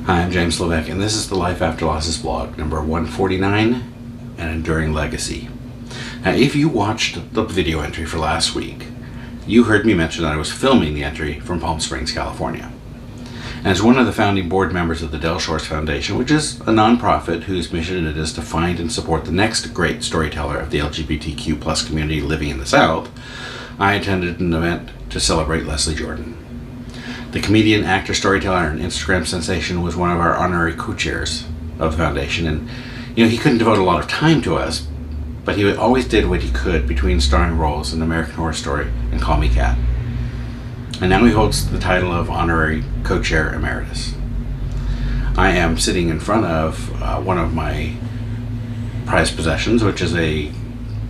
Hi, I'm James Levesque, and this is the Life After Losses blog, number 149, An Enduring Legacy. Now, if you watched the video entry for last week, you heard me mention that I was filming the entry from Palm Springs, California. And as one of the founding board members of the Del Shores Foundation, which is a nonprofit whose mission it is to find and support the next great storyteller of the LGBTQ plus community living in the South, I attended an event to celebrate Leslie Jordan. The comedian, actor, storyteller, and Instagram sensation was one of our honorary co-chairs of the foundation, and he couldn't devote a lot of time to us, but he always did what he could between starring roles in American Horror Story and Call Me Kat. And now he holds the title of honorary co-chair emeritus. I am sitting in front of one of my prized possessions, which is a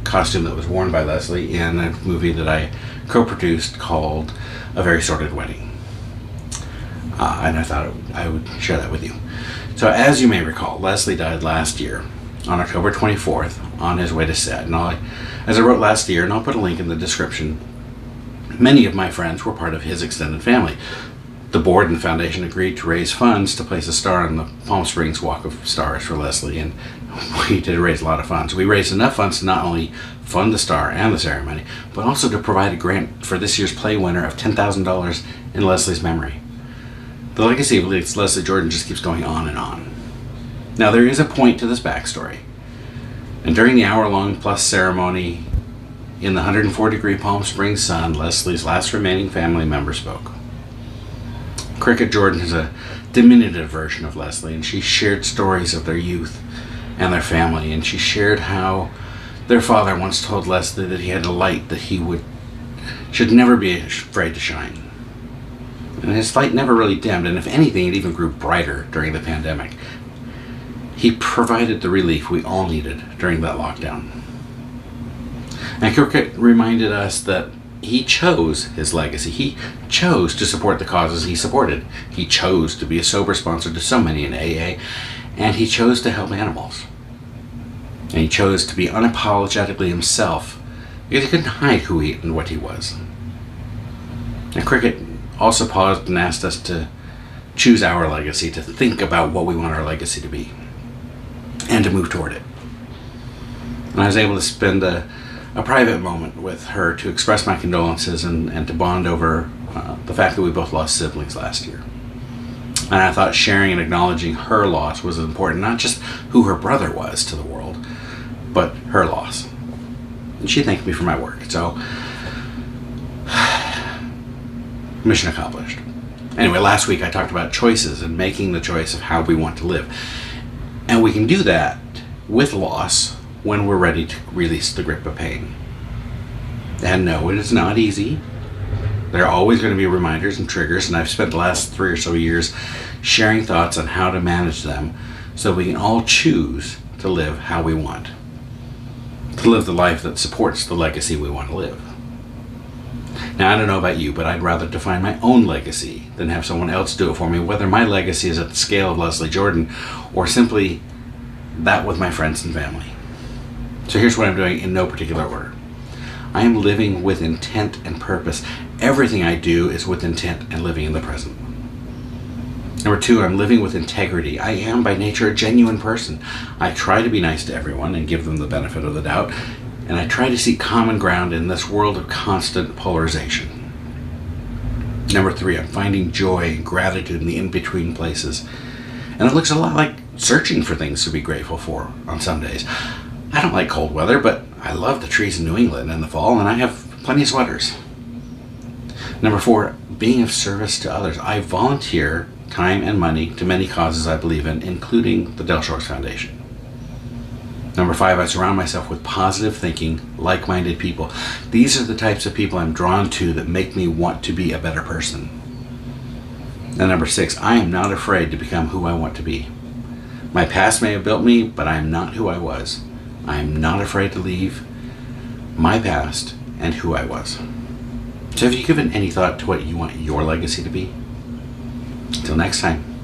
costume that was worn by Leslie in a movie that I co-produced called A Very Sordid Wedding. And I thought I would share that with you. So as you may recall, Leslie died last year on October 24th on his way to set. And as I wrote last year, and I'll put a link in the description, many of my friends were part of his extended family. The board and the foundation agreed to raise funds to place a star on the Palm Springs Walk of Stars for Leslie, and we did raise a lot of funds. We raised enough funds to not only fund the star and the ceremony, but also to provide a grant for this year's play winner of $10,000 in Leslie's memory. The legacy of Leslie Jordan just keeps going on and on. Now, there is a point to this backstory. And during the hour-long plus ceremony in the 104-degree Palm Springs sun, Leslie's last remaining family member spoke. Cricket Jordan is a diminutive version of Leslie, and she shared stories of their youth and their family, and she shared how their father once told Leslie that he had a light that should never be afraid to shine. And his light never really dimmed, and if anything, it even grew brighter during the pandemic. He provided the relief we all needed during that lockdown. And Cricket reminded us that he chose his legacy. He chose to support the causes he supported. He chose to be a sober sponsor to so many in AA, and he chose to help animals. And he chose to be unapologetically himself because he couldn't hide who he and what he was. And Cricket also paused and asked us to choose our legacy, to think about what we want our legacy to be, and to move toward it. And I was able to spend a private moment with her to express my condolences and to bond over the fact that we both lost siblings last year. And I thought sharing and acknowledging her loss was important, not just who her brother was to the world, but her loss. And she thanked me for my work. So, mission accomplished. Anyway, last week I talked about choices and making the choice of how we want to live. And we can do that with loss when we're ready to release the grip of pain. And no, it is not easy. There are always going to be reminders and triggers, and I've spent the last 3 or so years sharing thoughts on how to manage them so we can all choose to live how we want. To live the life that supports the legacy we want to live. Now, I don't know about you, but I'd rather define my own legacy than have someone else do it for me, whether my legacy is at the scale of Leslie Jordan or simply that with my friends and family. So here's what I'm doing in no particular order. I am living with intent and purpose. Everything I do is with intent and living in the present. Number 2, I'm living with integrity. I am by nature a genuine person. I try to be nice to everyone and give them the benefit of the doubt, and I try to seek common ground in this world of constant polarization. Number 3, I'm finding joy and gratitude in the in-between places. And it looks a lot like searching for things to be grateful for on some days. I don't like cold weather, but I love the trees in New England in the fall, and I have plenty of sweaters. Number 4, being of service to others. I volunteer time and money to many causes I believe in, including the Del Shores Foundation. Number 5, I surround myself with positive thinking, like-minded people. These are the types of people I'm drawn to that make me want to be a better person. And number 6, I am not afraid to become who I want to be. My past may have built me, but I am not who I was. I am not afraid to leave my past and who I was. So have you given any thought to what you want your legacy to be? Until next time.